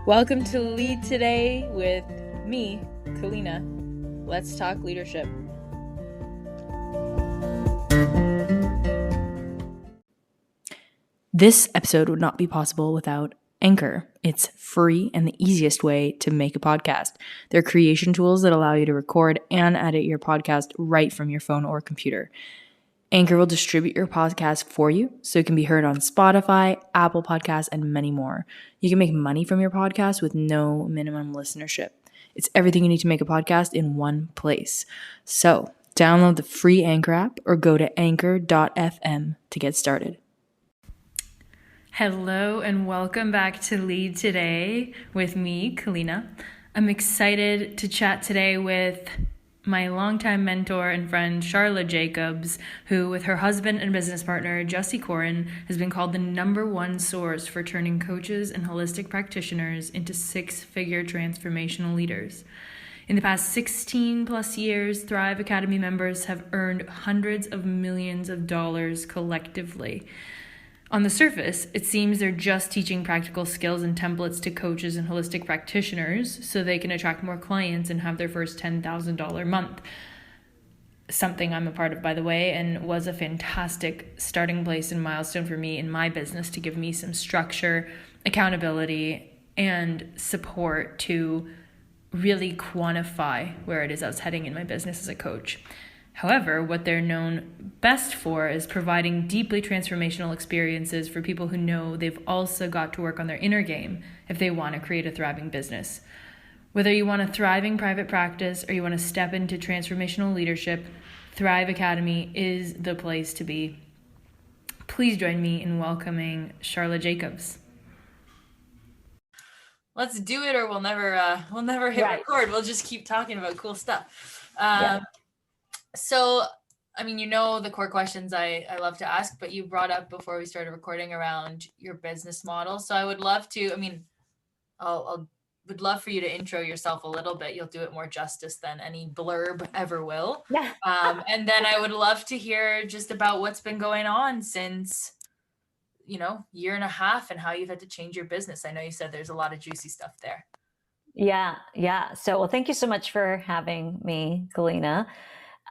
Welcome to Lead Today with me, Kalina. Let's talk leadership. This episode would not be possible without Anchor. It's free and the easiest way to make a podcast. They're creation tools that allow you to record and edit your podcast right from your phone or computer. Anchor will distribute your podcast for you so it can be heard on Spotify, Apple Podcasts, and many more. You can make money from your podcast with no minimum listenership. It's everything you need to make a podcast in one place. So, download the free Anchor app or go to anchor.fm to get started. Hello and welcome back to Lead Today with me, Kalina. I'm excited to chat today with my longtime mentor and friend, Sharla Jacobs, who with her husband and business partner, Koren, has been called the #1 source for turning coaches and holistic practitioners into six-figure transformational leaders. In the past 16 plus years, Thrive Academy members have earned hundreds of millions of dollars collectively. On the surface, it seems they're just teaching practical skills and templates to coaches and holistic practitioners so they can attract more clients and have their first $10,000 month. Something I'm a part of, by the way, and was a fantastic starting place and milestone for me in my business to give me some structure, accountability, and support to really quantify where it is I was heading in my business as a coach. However, what they're known best for is providing deeply transformational experiences for people who know they've also got to work on their inner game if they want to create a thriving business. Whether you want a thriving private practice or you want to step into transformational leadership, Thrive Academy is the place to be. Please join me in welcoming Sharla Jacobs. Let's do it, or we'll never hit record. We'll just keep talking about cool stuff. So, I mean, you know the core questions I love to ask, but you brought up before we started recording around your business model. So I would love to, would love for you to intro yourself a little bit. You'll do it more justice than any blurb ever will. Yeah. And then I would love to hear just about what's been going on since, year and a half and how you've had to change your business. I know you said there's a lot of juicy stuff there. Yeah. So, well, thank you so much for having me, Kalina.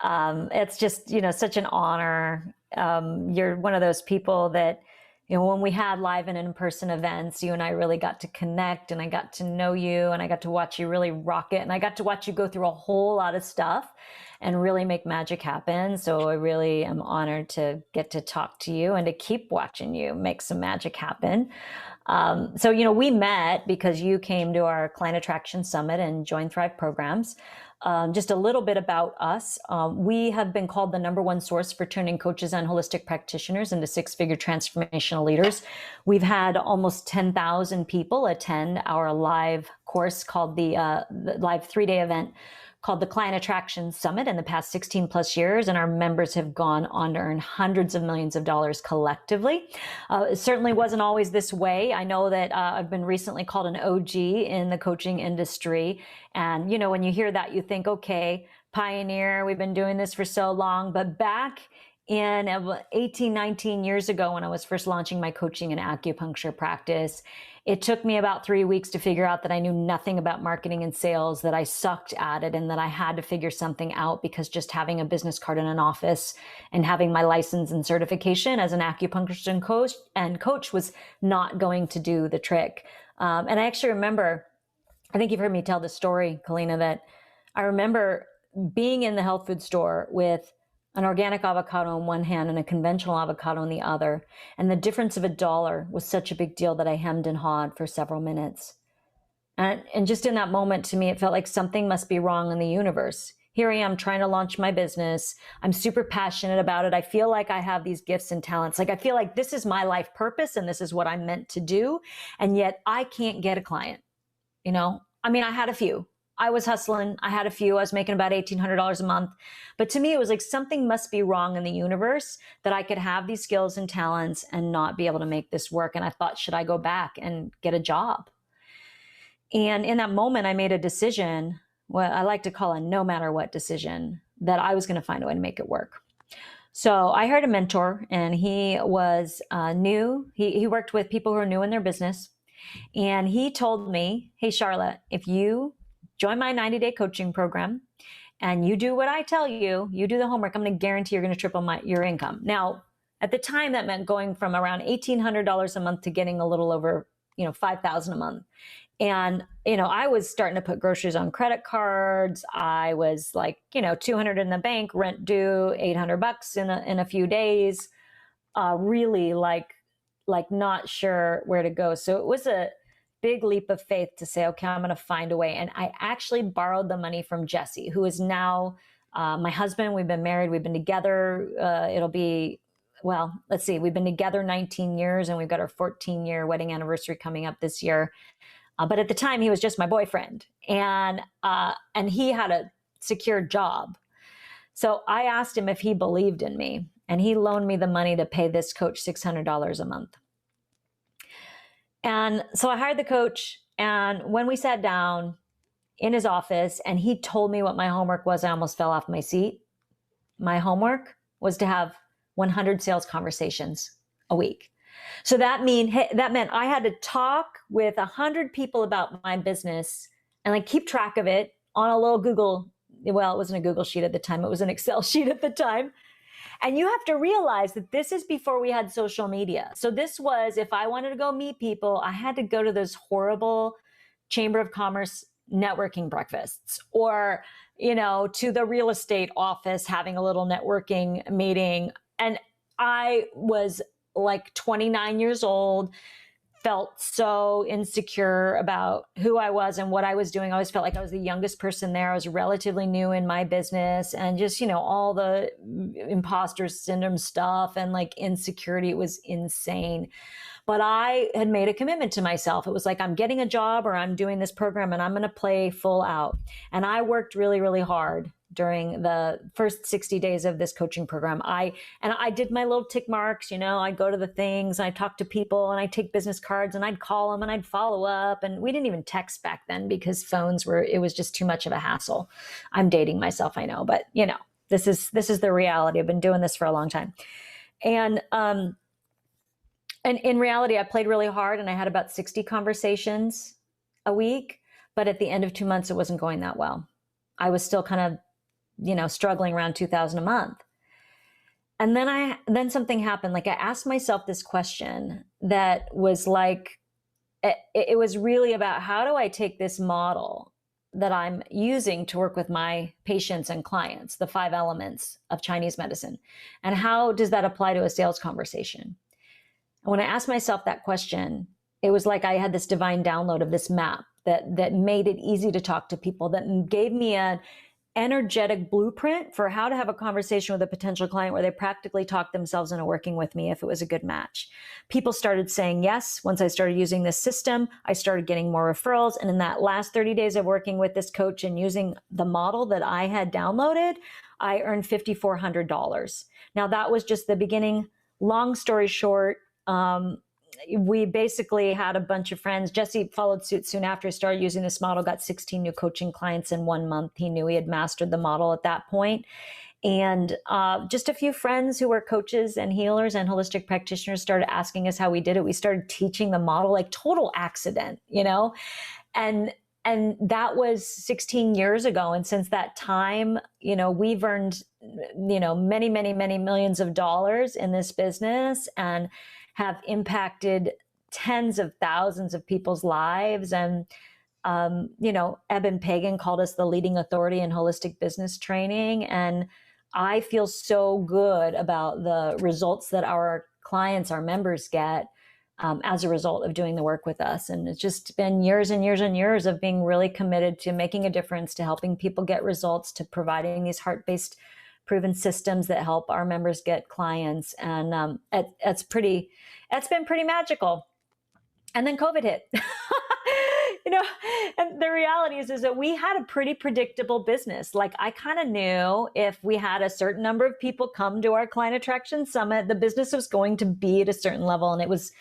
It's just, such an honor. You're one of those people that, when we had live and in-person events, you and I really got to connect, and I got to know you, and I got to watch you really rock it. And I got to watch you go through a whole lot of stuff and really make magic happen. So I really am honored to get to talk to you and to keep watching you make some magic happen. So, we met because you came to our Client Attraction Summit and joined Thrive programs. Just a little bit about us. We have been called the #1 source for turning coaches and holistic practitioners into six-figure transformational leaders. We've had almost 10,000 people attend our live course called the live 3-day event called the Client Attraction Summit in the past 16 plus years. And our members have gone on to earn hundreds of millions of dollars collectively. It certainly wasn't always this way. I know that I've been recently called an OG in the coaching industry. And, when you hear that, you think, okay, pioneer, we've been doing this for so long. But back in 18, 19 years ago, when I was first launching my coaching and acupuncture practice, it took me about 3 weeks to figure out that I knew nothing about marketing and sales, that I sucked at it, and that I had to figure something out, because just having a business card in an office and having my license and certification as an acupuncturist and coach was not going to do the trick. And I actually remember, I think you've heard me tell this story, Kalina, that I remember being in the health food store with an organic avocado in one hand and a conventional avocado in the other. And the difference of $1 was such a big deal that I hemmed and hawed for several minutes. And just in that moment, to me, it felt like something must be wrong in the universe. Here I am trying to launch my business. I'm super passionate about it. I feel like I have these gifts and talents. Like I feel like this is my life purpose and this is what I'm meant to do. And yet I can't get a client. I had a few. I was hustling. I had a few. I was making about $1,800 a month. But to me, it was like something must be wrong in the universe that I could have these skills and talents and not be able to make this work. And I thought, should I go back and get a job? And in that moment, I made a decision, what I like to call a no matter what decision, that I was going to find a way to make it work. So I hired a mentor, and he was new. He worked with people who are new in their business. And he told me, hey, Sharla, if you join my 90-day coaching program and you do what I tell you, you do the homework, I'm going to guarantee you're going to triple your income. Now, at the time, that meant going from around $1,800 a month to getting a little over, $5,000 a month. And, I was starting to put groceries on credit cards. I was like, 200 in the bank, rent due, $800 in a few days. Really like not sure where to go. So it was a big leap of faith to say, okay, I'm going to find a way. And I actually borrowed the money from Jesse, who is now my husband. We've been married. We've been together. It'll be, well, let's see, we've been together 19 years and we've got our 14-year wedding anniversary coming up this year. But at the time, he was just my boyfriend, and he had a secure job. So I asked him if he believed in me, and he loaned me the money to pay this coach $600 a month. And so I hired the coach, and when we sat down in his office and he told me what my homework was, I almost fell off my seat. My homework was to have 100 sales conversations a week. So that meant I had to talk with 100 people about my business and like keep track of it on a little it wasn't a Google sheet at the time. It was an Excel sheet at the time. And you have to realize that this is before we had social media. So this was, if I wanted to go meet people, I had to go to those horrible Chamber of Commerce networking breakfasts, or, to the real estate office, having a little networking meeting. And I was like 29 years old, felt so insecure about who I was and what I was doing. I always felt like I was the youngest person there. I was relatively new in my business, and just, all the imposter syndrome stuff and like insecurity. It was insane. But I had made a commitment to myself. It was like, I'm getting a job or I'm doing this program and I'm going to play full out. And I worked really, really hard during the first 60 days of this coaching program. I did my little tick marks, I'd go to the things, I'd talk to people, and I'd take business cards and I'd call them and I'd follow up. And we didn't even text back then because it was just too much of a hassle. I'm dating myself, I know, but this is the reality. I've been doing this for a long time. And in reality, I played really hard and I had about 60 conversations a week, but at the end of 2 months, it wasn't going that well. I was still kind of struggling around 2,000 a month. And then something happened. Like, I asked myself this question that was like, it was really about, how do I take this model that I'm using to work with my patients and clients, the 5 elements of Chinese medicine, and how does that apply to a sales conversation? And when I asked myself that question, it was like I had this divine download of this map that made it easy to talk to people, that gave me an energetic blueprint for how to have a conversation with a potential client where they practically talk themselves into working with me if it was a good match. People started saying yes. Once I started using this system, I started getting more referrals. And in that last 30 days of working with this coach and using the model that I had downloaded, I earned $5,400. Now, that was just the beginning. Long story short, we basically had a bunch of friends. Jesse followed suit soon after. He started using this model, got 16 new coaching clients in 1 month. He knew he had mastered the model at that point. And just a few friends who were coaches and healers and holistic practitioners started asking us how we did it. We started teaching the model, like total accident, and that was 16 years ago. And since that time, we've earned, many, many, many millions of dollars in this business and have impacted tens of thousands of people's lives. And, Eben Pagan called us the leading authority in holistic business training. And I feel so good about the results that our clients, our members get as a result of doing the work with us. And it's just been years and years and years of being really committed to making a difference, to helping people get results, to providing these heart-based proven systems that help our members get clients. And it's been pretty magical. And then COVID hit. And the reality is that we had a pretty predictable business. Like, I kind of knew if we had a certain number of people come to our Client Attraction Summit, the business was going to be at a certain level. And it was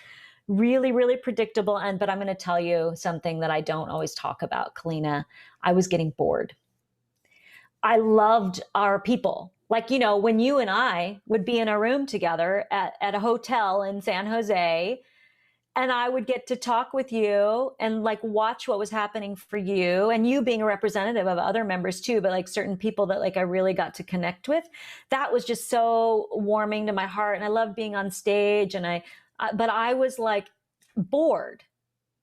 really, really predictable. But I'm going to tell you something that I don't always talk about, Kalina. I was getting bored. I loved our people. Like, when you and I would be in a room together at a hotel in San Jose, and I would get to talk with you and like watch what was happening for you, and you being a representative of other members too, but like certain people that like I really got to connect with. That was just so warming to my heart. And I loved being on stage, and but I was bored,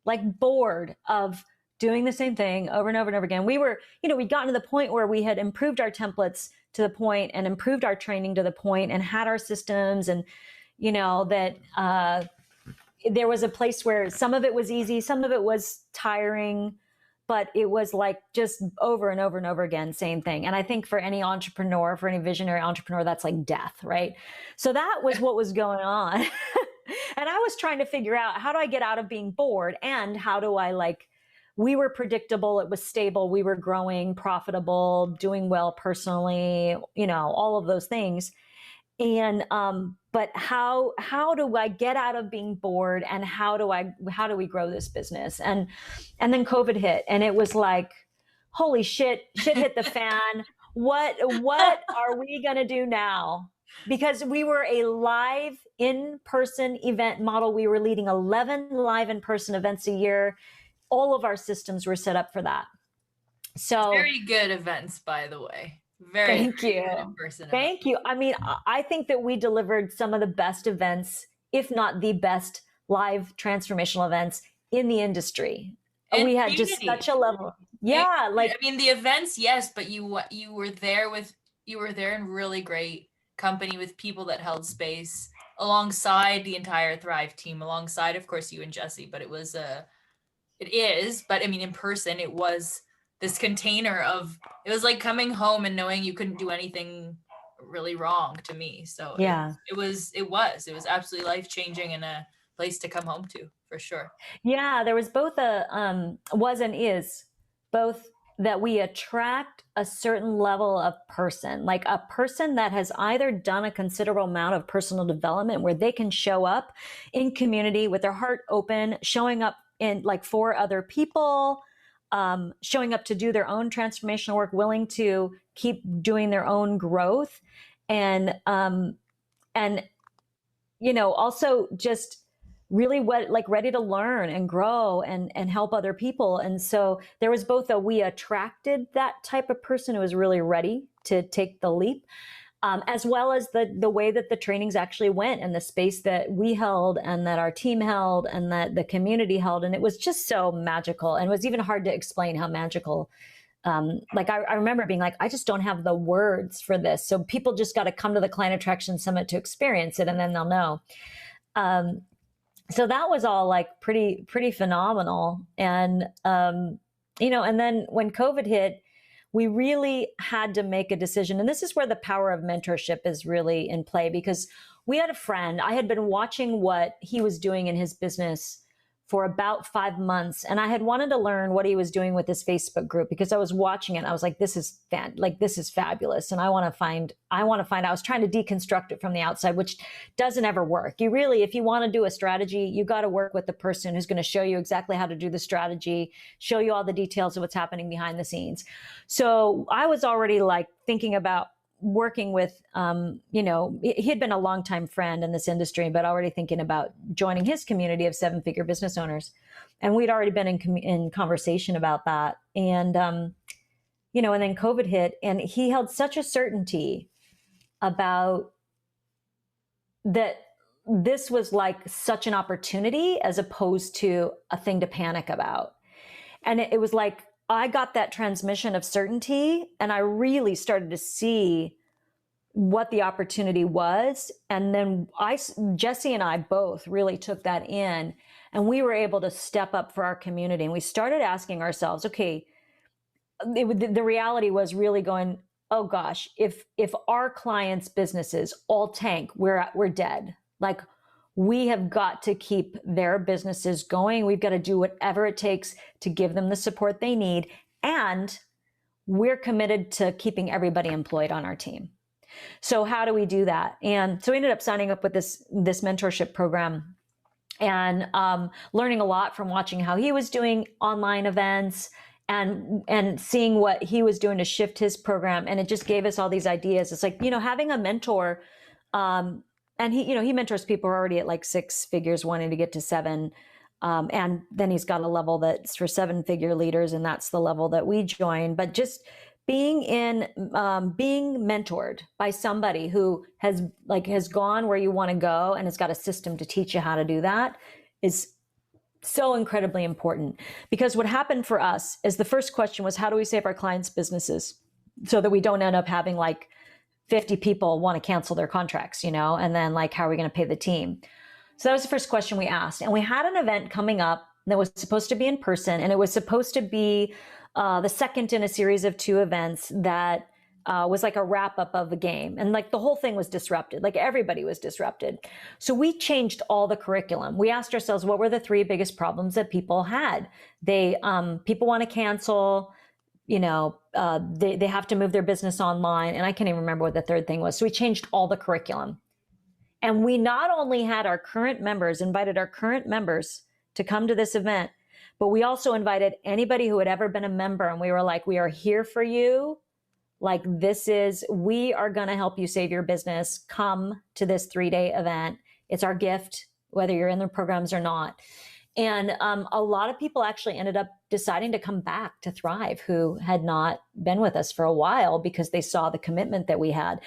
like bored of doing the same thing over and over and over again. We'd gotten to the point where we had improved our templates to the point and improved our training to the point and had our systems, and there was a place where some of it was easy, some of it was tiring, but it was like just over and over and over again, same thing. And I think for any entrepreneur, for any visionary entrepreneur, that's like death, right? So that was what was going on. And I was trying to figure out, how do I get out of being bored, and how do I we were predictable, it was stable, we were growing, profitable, doing well personally, all of those things. And but how do I get out of being bored, and how do we grow this business? And then COVID hit, and it was like, holy shit hit the fan. What are we gonna do now? Because we were a live in-person event model. We were leading 11 live in-person events a year. All of our systems were set up for that. So very good events, by the way. Thank you. Thank you. I mean, I think that we delivered some of the best events, if not the best live transformational events in the industry. And we had just such a level. Yeah. The events, yes, but you were there in really great company with people that held space alongside the entire Thrive team, alongside, of course, you and Jesse, but in person, it was this container it was like coming home and knowing you couldn't do anything really wrong to me. So yeah, it was absolutely life-changing and a place to come home to, for sure. Yeah, there was both was and is both that we attract a certain level of person, like a person that has either done a considerable amount of personal development where they can show up in community with their heart open, showing up in for other people, showing up to do their own transformational work, willing to keep doing their own growth, and also just really ready to learn and grow and help other people. And so there was both we attracted that type of person who was really ready to take the leap, as well as the way that the trainings actually went, and the space that we held and that our team held and that the community held. And it was just so magical, and it was even hard to explain how magical. I remember being like, I just don't have the words for this. So people just got to come to the Client Attraction Summit to experience it, and then they'll know. So that was all pretty phenomenal. And, and then when COVID hit, we really had to make a decision. And this is where the power of mentorship is really in play, because we had a friend, I had been watching what he was doing in his business for about 5 months. And I had wanted to learn what he was doing with his Facebook group, because I was watching it and I was like, this is fabulous. And I want to find, I was trying to deconstruct it from the outside, which doesn't ever work. If you want to do a strategy, you got to work with the person who's going to show you exactly how to do the strategy, show you all the details of what's happening behind the scenes. So I was already thinking about working with, he had been a longtime friend in this industry, but already thinking about joining his community of 7-figure business owners. And we'd already been in conversation about that. And, and then COVID hit, and he held such a certainty about that this was such an opportunity as opposed to a thing to panic about. And it was I got that transmission of certainty, and I really started to see what the opportunity was. And then Jesse and I both really took that in, and we were able to step up for our community. And we started asking ourselves, okay, the reality was really going, oh gosh, if our clients' businesses all tank, we're dead. We have got to keep their businesses going. We've got to do whatever it takes to give them the support they need. And we're committed to keeping everybody employed on our team. So how do we do that? And so we ended up signing up with this mentorship program, and learning a lot from watching how he was doing online events and seeing what he was doing to shift his program. And it just gave us all these ideas. It's having a mentor, and he mentors people who are already at like 6 figures wanting to get to 7. And then he's got a level that's for 7-figure leaders, and that's the level that we join. But just being mentored by somebody who has gone where you want to go and has got a system to teach you how to do that is so incredibly important. Because what happened for us is the first question was, how do we save our clients' businesses so that we don't end up having like 50 people want to cancel their contracts, and then like, how are we going to pay the team? So that was the first question we asked. And we had an event coming up that was supposed to be in person, and it was supposed to be the second in a series of 2 events that was like a wrap up of the game. And like the whole thing was disrupted, like everybody was disrupted. So we changed all the curriculum. We asked ourselves, what were the 3 biggest problems that people had? People want to cancel, they have to move their business online. And I can't even remember what the third thing was. So we changed all the curriculum. And we not only had invited our current members to come to this event, but we also invited anybody who had ever been a member. And we were like, we are here for you. Like, we are going to help you save your business. Come to this 3-day event. It's our gift, whether you're in the programs or not. And a lot of people actually ended up deciding to come back to Thrive who had not been with us for a while because they saw the commitment that we had.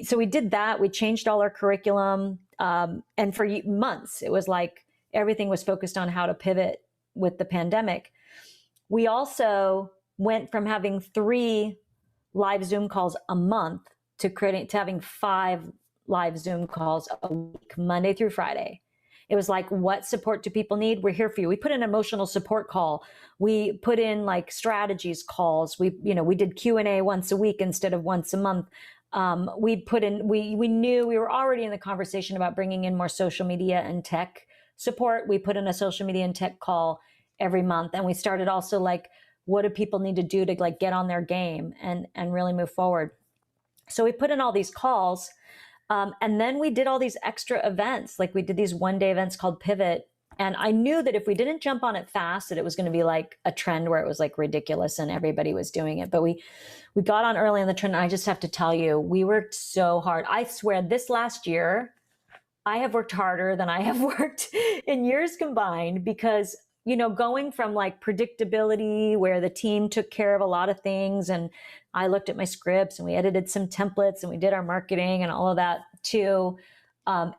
So we did that. We changed all our curriculum. And for months, it was like everything was focused on how to pivot with the pandemic. We also went from having 3 live Zoom calls a month to having 5 live Zoom calls a week, Monday through Friday. It was like, what support do people need? We're here for you. We put in emotional support call. We put in like strategies calls. We did Q&A once a week instead of once a month. We knew we were already in the conversation about bringing in more social media and tech support. We put in a social media and tech call every month. And we started also like, what do people need to do to like get on their game and really move forward? So we put in all these calls. And then we did all these extra events. Like we did these 1-day events called Pivot. And I knew that if we didn't jump on it fast, that it was going to be like a trend where it was like ridiculous and everybody was doing it. But we got on early in the trend. And I just have to tell you, we worked so hard. I swear this last year, I have worked harder than I have worked in years combined because, going from like predictability where the team took care of a lot of things and I looked at my scripts and we edited some templates and we did our marketing and all of that to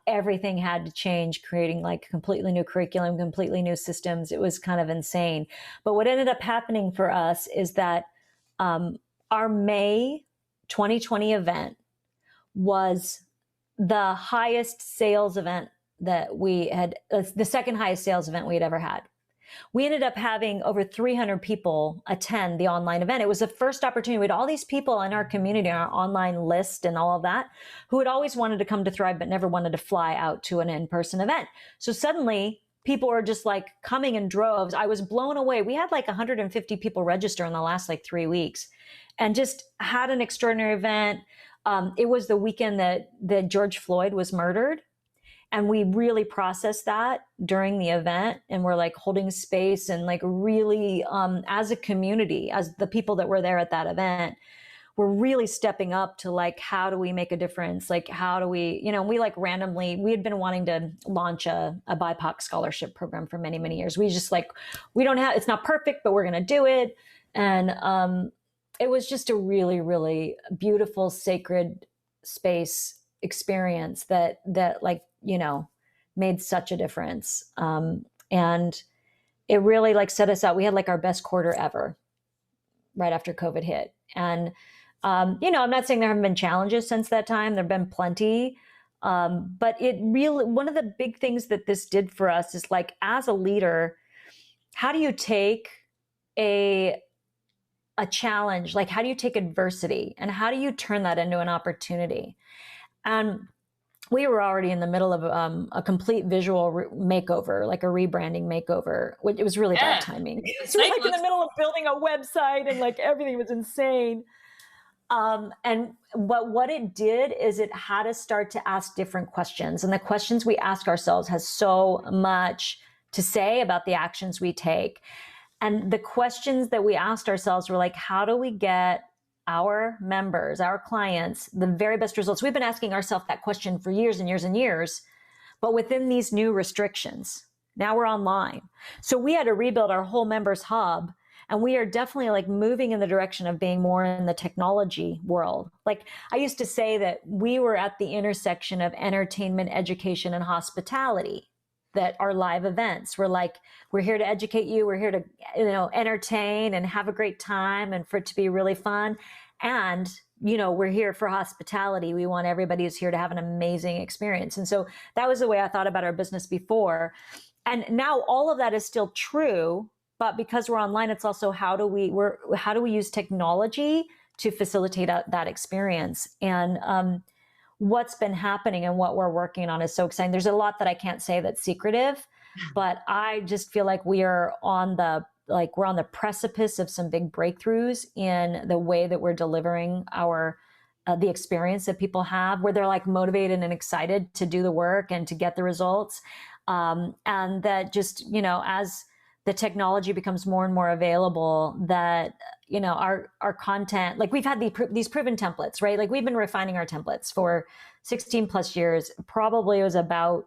everything had to change, creating like completely new curriculum, completely new systems. It was kind of insane. But what ended up happening for us is that our May 2020 event was the highest sales event that we had, the second highest sales event we had ever had. We ended up having over 300 people attend the online event. It was the first opportunity. We had all these people in our community, our online list and all of that, who had always wanted to come to Thrive, but never wanted to fly out to an in-person event. So suddenly people were just like coming in droves. I was blown away. We had like 150 people register in the last like 3 weeks and just had an extraordinary event. It was the weekend that George Floyd was murdered. And we really processed that during the event. And we're like holding space and like really, as a community, as the people that were there at that event, we're really stepping up to like, how do we make a difference? Like, how do we, we like randomly, we had been wanting to launch a BIPOC scholarship program for many, many years. We just like, it's not perfect, but we're going to do it. And it was just a really, really beautiful, sacred space experience that like, made such a difference. And it really like set us out. We had like our best quarter ever right after COVID hit. And, I'm not saying there haven't been challenges since that time. There've been plenty. But one of the big things that this did for us is like, as a leader, how do you take a challenge? Like, how do you take adversity and how do you turn that into an opportunity? And we were already in the middle of a complete visual makeover, like a rebranding makeover. It was really bad timing. It's like in the middle of building a website and like everything was insane. But what it did is it had us start to ask different questions. And the questions we ask ourselves has so much to say about the actions we take. And the questions that we asked ourselves were like, how do we get our members, our clients, the very best results? We've been asking ourselves that question for years and years and years, but within these new restrictions, now we're online. So we had to rebuild our whole members hub. And we are definitely like moving in the direction of being more in the technology world. Like I used to say that we were at the intersection of entertainment, education, and hospitality. That are live events. We're here to educate you. We're here to, entertain and have a great time and for it to be really fun. And, we're here for hospitality. We want everybody who's here to have an amazing experience. And so that was the way I thought about our business before. And now all of that is still true, but because we're online, it's also how do we use technology to facilitate that experience? And what's been happening and what we're working on is so exciting. There's a lot that I can't say that's secretive, but I just feel like we're on the precipice of some big breakthroughs in the way that we're delivering our the experience that people have, where they're like motivated and excited to do the work and to get the results. And that just, as the technology becomes more and more available, that, our content, like we've had these proven templates, right? Like we've been refining our templates for 16 plus years. Probably it was about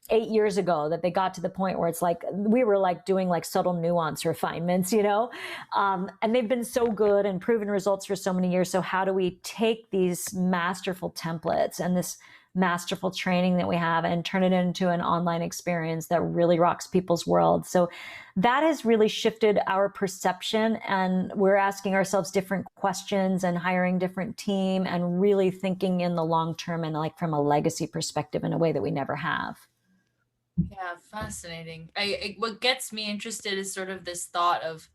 8 years ago that they got to the point where it's like we were like doing like subtle nuance refinements, and they've been so good and proven results for so many years. So how do we take these masterful templates and this masterful training that we have and turn it into an online experience that really rocks people's world? So that has really shifted our perception, and we're asking ourselves different questions and hiring different team and really thinking in the long term and like from a legacy perspective in a way that we never have. Yeah, fascinating. What gets me interested is sort of this thought of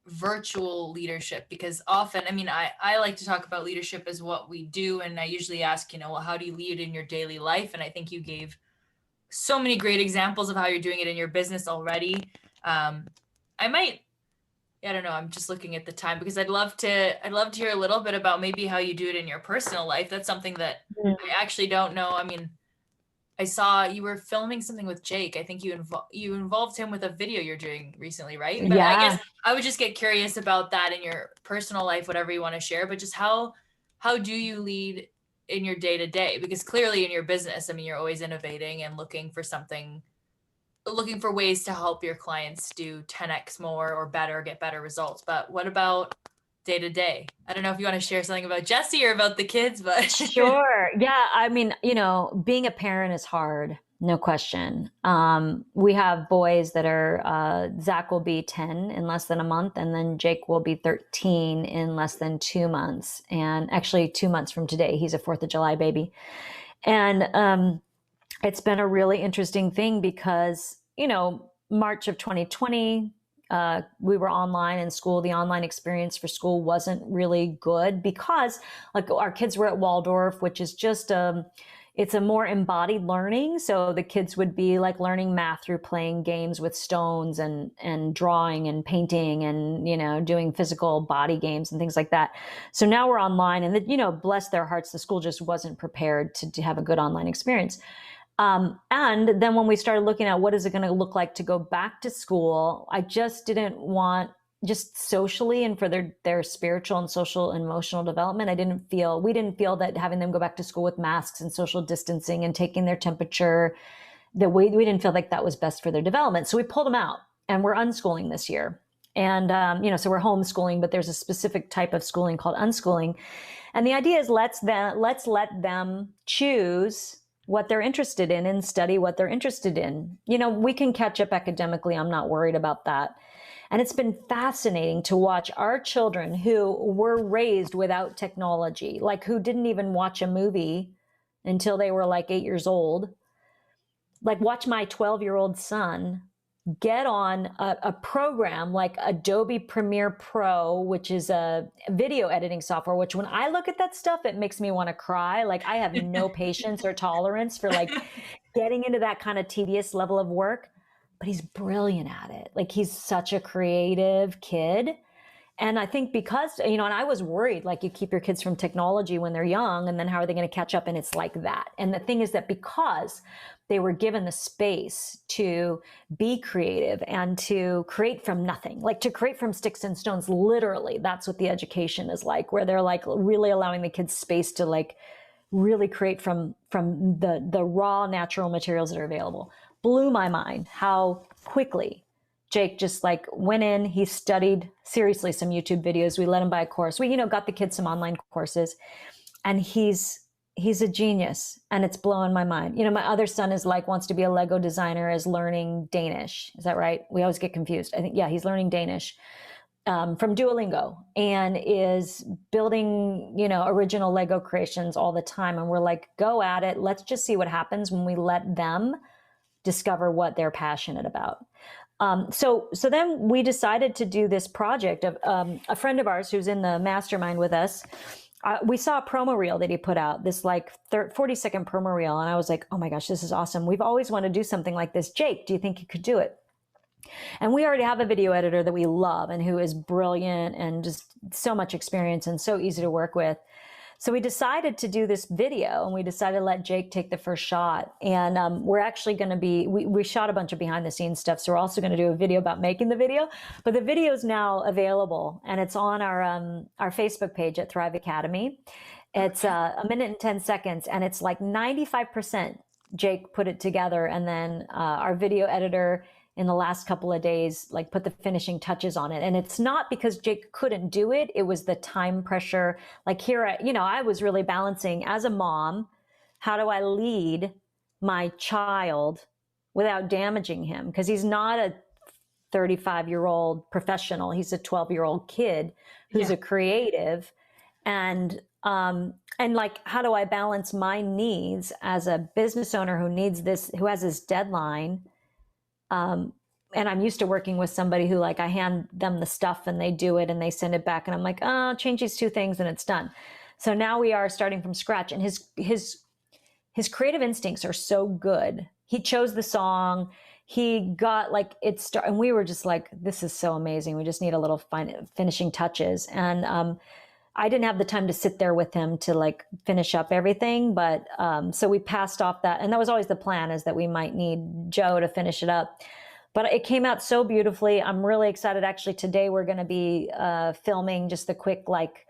virtual leadership, because often, I like to talk about leadership as what we do, and I usually ask, well, how do you lead in your daily life? And I think you gave so many great examples of how you're doing it in your business already. I don't know, I'm just looking at the time because I'd love to hear a little bit about maybe how you do it in your personal life. That's something that I actually don't know. I saw you were filming something with Jake. I think you involved him with a video you're doing recently, right? But I guess I would just get curious about that in your personal life, whatever you want to share. But just how do you lead in your day to day? Because clearly in your business, you're always innovating and looking for ways to help your clients do 10x more or better, get better results. But what about day to day? I don't know if you want to share something about Jesse or about the kids, but Sure. Yeah. Being a parent is hard. No question. We have boys that are, Zach will be 10 in less than a month, and then Jake will be 13 in less than 2 months. And actually 2 months from today, he's a 4th of July baby. And it's been a really interesting thing because, March of 2020, we were online in school. The online experience for school wasn't really good because like our kids were at Waldorf, which is just it's a more embodied learning. So the kids would be like learning math through playing games with stones and drawing and painting and, doing physical body games and things like that. So now we're online and, bless their hearts, the school just wasn't prepared to have a good online experience. And then when we started looking at what is it going to look like to go back to school, I just didn't want, just socially and for their spiritual and social and emotional development, we didn't feel that having them go back to school with masks and social distancing and taking their temperature, that we didn't feel like that was best for their development. So we pulled them out and we're unschooling this year. And, so we're homeschooling, but there's a specific type of schooling called unschooling. And the idea is let's let them choose what they're interested in and study what they're interested in. We can catch up academically. I'm not worried about that. And it's been fascinating to watch our children who were raised without technology, like who didn't even watch a movie until they were like 8 years old. Like watch my 12-year-old son get on a program like Adobe Premiere Pro, which is a video editing software, which when I look at that stuff, it makes me want to cry. Like I have no patience or tolerance for like getting into that kind of tedious level of work, but he's brilliant at it. Like he's such a creative kid. And I think because, and I was worried, like, you keep your kids from technology when they're young, and then how are they going to catch up? And it's like that. And the thing is that because they were given the space to be creative and to create from nothing, like to create from sticks and stones, literally, that's what the education is like, where they're like really allowing the kids space to like really create from the raw natural materials that are available. Blew my mind how quickly Jake just like went in. He studied seriously some YouTube videos. We let him buy a course. We, got the kids some online courses, and he's a genius, and it's blowing my mind. My other son is like, wants to be a Lego designer, is learning Danish. Is that right? We always get confused. I think, yeah, he's learning Danish from Duolingo, and is building, original Lego creations all the time. And we're like, go at it. Let's just see what happens when we let them discover what they're passionate about. So then we decided to do this project of a friend of ours who's in the mastermind with us. We saw a promo reel that he put out, this like 40-second promo reel. And I was like, oh my gosh, this is awesome. We've always wanted to do something like this. Jake, do you think you could do it? And we already have a video editor that we love and who is brilliant and just so much experience and so easy to work with. So we decided to do this video, and we decided to let Jake take the first shot. And we're actually going to we shot a bunch of behind the scenes stuff. So we're also going to do a video about making the video. But the video is now available, and it's on our Facebook page at Thrive Academy. It's a minute and 10 seconds, and it's like 95% Jake put it together. And then our video editor in the last couple of days, like, put the finishing touches on it. And it's not because Jake couldn't do it. It was the time pressure. Like, here, I was really balancing as a mom, how do I lead my child without damaging him? Because he's not a 35-year-old professional. He's a 12-year-old kid who's a creative. And like, how do I balance my needs as a business owner who needs this, who has this deadline? And I'm used to working with somebody who, like, I hand them the stuff and they do it and they send it back, and I'm like, change these two things and it's done. So now we are starting from scratch, and his creative instincts are so good. He chose the song. He got like and we were just like, this is so amazing. We just need a little finishing touches. And I didn't have the time to sit there with him to like finish up everything, but so we passed off that, and that was always the plan, is that we might need Joe to finish it up. But it came out so beautifully. I'm really excited. Actually, today we're going to be filming just the quick, like,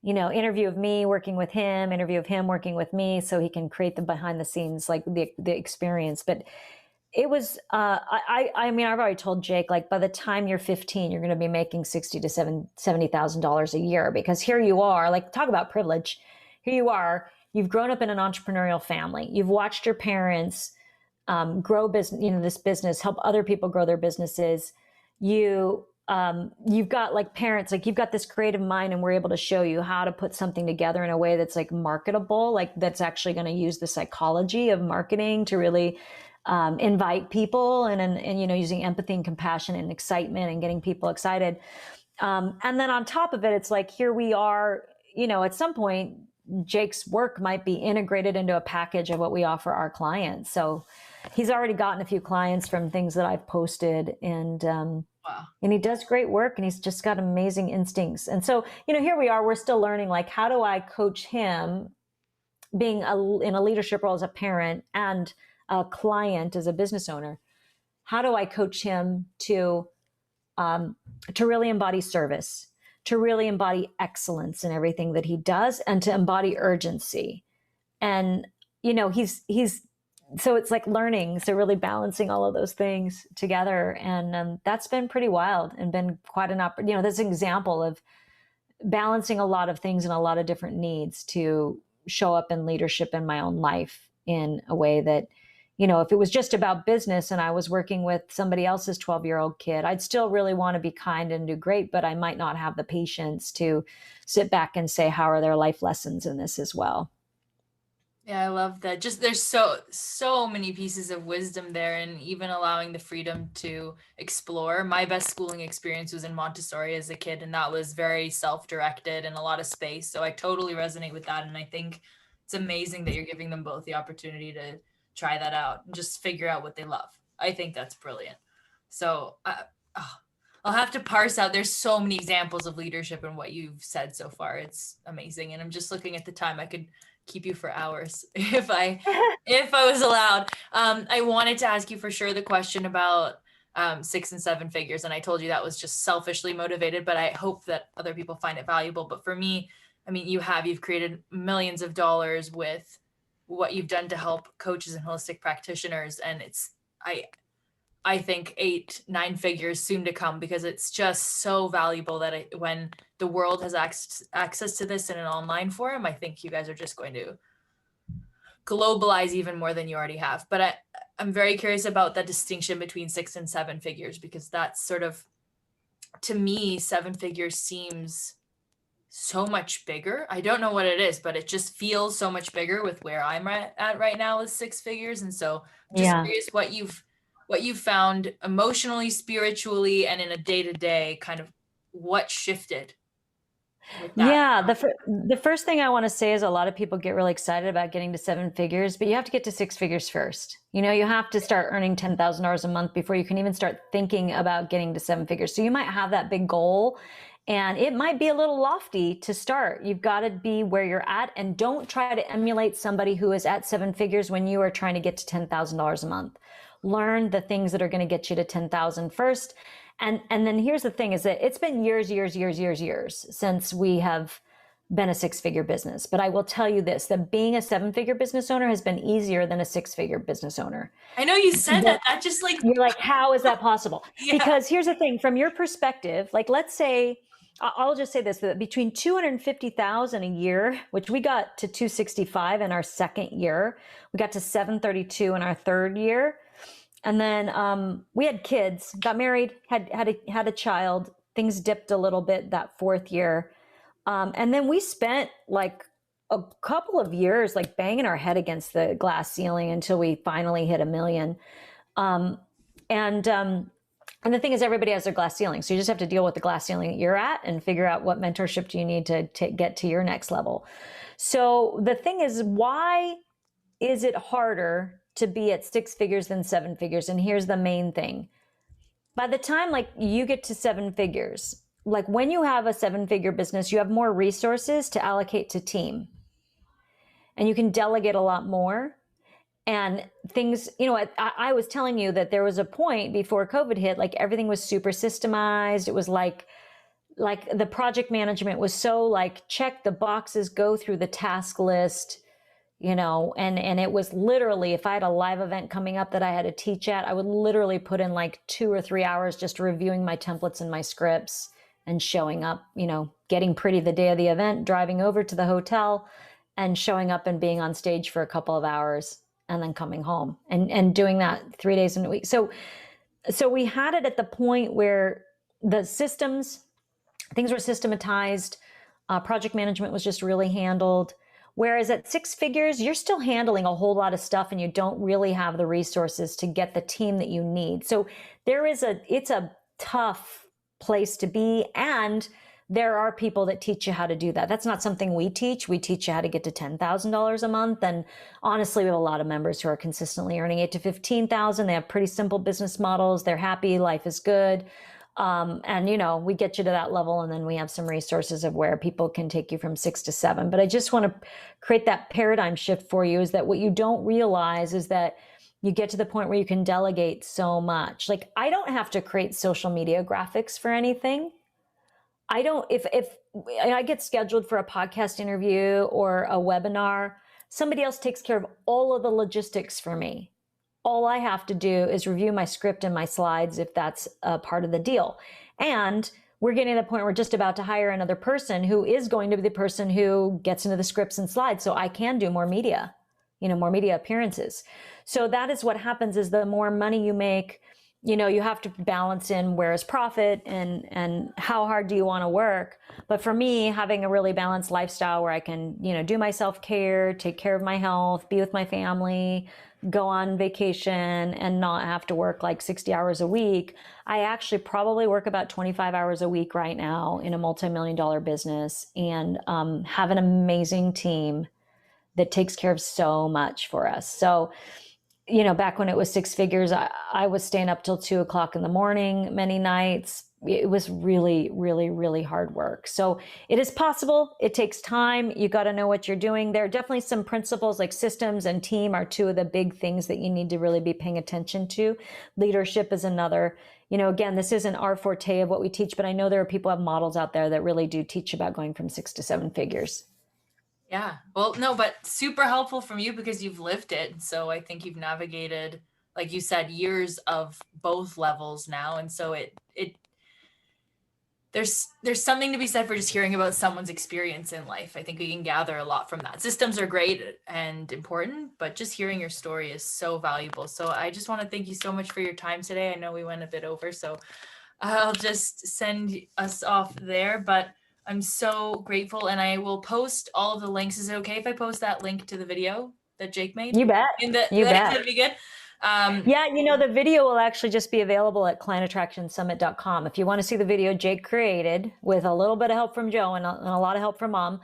interview of me working with him, interview of him working with me, so he can create the behind the scenes, like the experience. But it was, I mean, I've already told Jake, like, by the time you're 15, you're going to be making $60,000 to $70,000 a year, because here you are, like, talk about privilege. Here you are, you've grown up in an entrepreneurial family. You've watched your parents grow business, this business, help other people grow their businesses. You've got like parents, like, you've got this creative mind, and we're able to show you how to put something together in a way that's like marketable, like that's actually going to use the psychology of marketing to really invite people, and using empathy and compassion and excitement and getting people excited. And then on top of it, it's like, here we are, at some point, Jake's work might be integrated into a package of what we offer our clients. So he's already gotten a few clients from things that I've posted, and Wow. and he does great work, and he's just got amazing instincts. And so, here we are, we're still learning, like, how do I coach him, being in a leadership role as a parent and a client as a business owner? How do I coach him to really embody service, to really embody excellence in everything that he does, and to embody urgency? And he's so it's like learning, so really balancing all of those things together. And that's been pretty wild, and been quite an that's an example of balancing a lot of things and a lot of different needs to show up in leadership in my own life in a way that, if it was just about business and I was working with somebody else's 12-year-old kid, I'd still really want to be kind and do great, but I might not have the patience to sit back and say, how are there life lessons in this as well? Yeah, I love that. Just there's so many pieces of wisdom there, and even allowing the freedom to explore. My best schooling experience was in Montessori as a kid, and that was very self-directed and a lot of space. So I totally resonate with that, and I think it's amazing that you're giving them both the opportunity to try that out and just figure out what they love. I think that's brilliant. So, oh, I'll have to parse out. There's so many examples of leadership in what you've said so far. It's amazing. And I'm just looking at the time. I could keep you for hours if I was allowed. I wanted to ask you for sure the question about 6 and 7 figures. And I told you that was just selfishly motivated, but I hope that other people find it valuable. But for me, I mean, you've created millions of dollars with what you've done to help coaches and holistic practitioners. And I think 8, 9 figures soon to come, because it's just so valuable that when the world has access to this in an online forum, I think you guys are just going to globalize even more than you already have. But I'm very curious about the distinction between 6 and 7 figures, because that's sort of, to me, 7 figures seems so much bigger. I don't know what it is, but it just feels so much bigger with where I'm at right now with 6 figures. And so just curious what you've found emotionally, spiritually, and in a day-to-day kind of what shifted with that. Yeah, the first thing I want to say is a lot of people get really excited about getting to 7 figures, but you have to get to 6 figures first. You have to start earning $10,000 a month before you can even start thinking about getting to 7 figures. So you might have that big goal, and it might be a little lofty to start. You've got to be where you're at, and don't try to emulate somebody who is at 7 figures when you are trying to get to $10,000 a month. Learn the things that are going to get you to 10,000 first. And then here's the thing, is that it's been years since we have been a 6-figure business. But I will tell you this, that being a 7-figure business owner has been easier than a 6-figure business owner. I know you said that. That just like, you're like, how is that possible? Yeah. Because here's the thing, from your perspective, like, let's say, I'll just say this, that between 250,000 a year, which we got to 265 in our second year, we got to 732 in our third year. And then we had kids, got married, had a child. Things dipped a little bit that fourth year. And then we spent like a couple of years like banging our head against the glass ceiling until we finally hit 1 million. And the thing is, everybody has their glass ceiling. So you just have to deal with the glass ceiling that you're at and figure out what mentorship do you need to get to your next level. So the thing is, why is it harder to be at 6 figures than 7 figures? And here's the main thing. By the time like you get to 7 figures, like when you have a 7-figure business, you have more resources to allocate to team. And you can delegate a lot more. And things, I was telling you that there was a point before COVID hit, like everything was super systemized. It was like the project management was so like, check the boxes, go through the task list, and it was literally, if I had a live event coming up that I had to teach at, I would literally put in like 2 or 3 hours just reviewing my templates and my scripts and showing up, getting pretty the day of the event, driving over to the hotel and showing up and being on stage for a couple of hours and then coming home and doing that 3 days in a week. So we had it at the point where the things were systematized. Project management was just really handled. Whereas at 6 figures, you're still handling a whole lot of stuff and you don't really have the resources to get the team that you need. So it's a tough place to be. And there are people that teach you how to do that. That's not something we teach. We teach you how to get to $10,000 a month. And honestly, we have a lot of members who are consistently earning 8 to 15,000. They have pretty simple business models. They're happy. Life is good. And we get you to that level, and then we have some resources of where people can take you from 6 to 7. But I just want to create that paradigm shift for you, is that what you don't realize is that you get to the point where you can delegate so much. Like, I don't have to create social media graphics for anything. If I get scheduled for a podcast interview or a webinar, somebody else takes care of all of the logistics for me. All I have to do is review my script and my slides if that's a part of the deal. And we're getting to the point where we're just about to hire another person who is going to be the person who gets into the scripts and slides, so I can do more media, more media appearances. So that is what happens, is the more money you make, you have to balance in where is profit and how hard do you want to work. But for me, having a really balanced lifestyle where I can, do my self-care, take care of my health, be with my family, go on vacation, and not have to work like 60 hours a week. I actually probably work about 25 hours a week right now in a multi-million-dollar business, and have an amazing team that takes care of so much for us. So, back when it was 6 figures, I was staying up till 2 o'clock in the morning many nights, it was really, really, really hard work. So it is possible. It takes time. You got to know what you're doing. There are definitely some principles like systems and team are two of the big things that you need to really be paying attention to. Leadership is another. Again, this isn't our forte of what we teach, but I know there are people who have models out there that really do teach about going from 6 to 7 figures. Yeah. Well, no, but super helpful from you because you've lived it. So I think you've navigated, like you said, years of both levels now. And so there's something to be said for just hearing about someone's experience in life. I think we can gather a lot from that. Systems are great and important, but just hearing your story is so valuable. So I just want to thank you so much for your time today. I know we went a bit over, so I'll just send us off there, but I'm so grateful, and I will post all of the links. Is it okay if I post that link to the video that Jake made? You bet. In the You bet. that'd be good. Yeah, the video will actually just be available at clientattractionsummit.com. If you want to see the video Jake created with a little bit of help from Joe and a lot of help from Mom,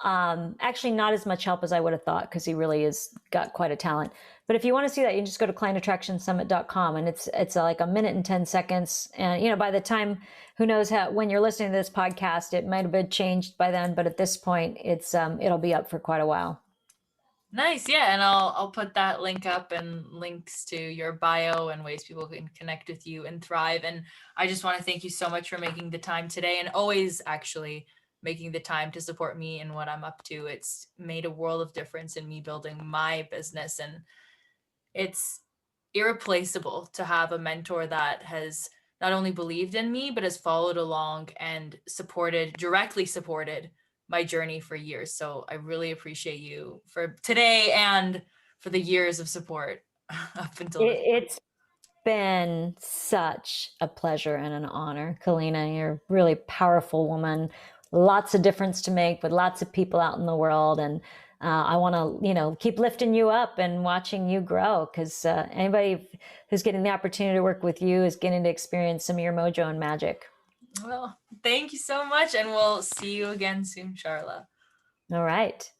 actually not as much help as I would have thought because he really has got quite a talent. But if you want to see that, you can just go to clientattractionsummit.com, and it's like a minute and 10 seconds. And by the time, who knows when you're listening to this podcast, it might have been changed by then. But at this point, it'll be up for quite a while. Nice. Yeah. And I'll put that link up and links to your bio and ways people can connect with you and thrive. And I just want to thank you so much for making the time today and always actually making the time to support me in what I'm up to. It's made a world of difference in me building my business. And it's irreplaceable to have a mentor that has not only believed in me, but has followed along and directly supported my journey for years. So I really appreciate you for today and for the years of support up until this. It's been such a pleasure and an honor, Kalina. You're a really powerful woman, lots of difference to make with lots of people out in the world. And I want to, keep lifting you up and watching you grow because anybody who's getting the opportunity to work with you is getting to experience some of your mojo and magic. Well, thank you so much. And we'll see you again soon, Sharla. All right.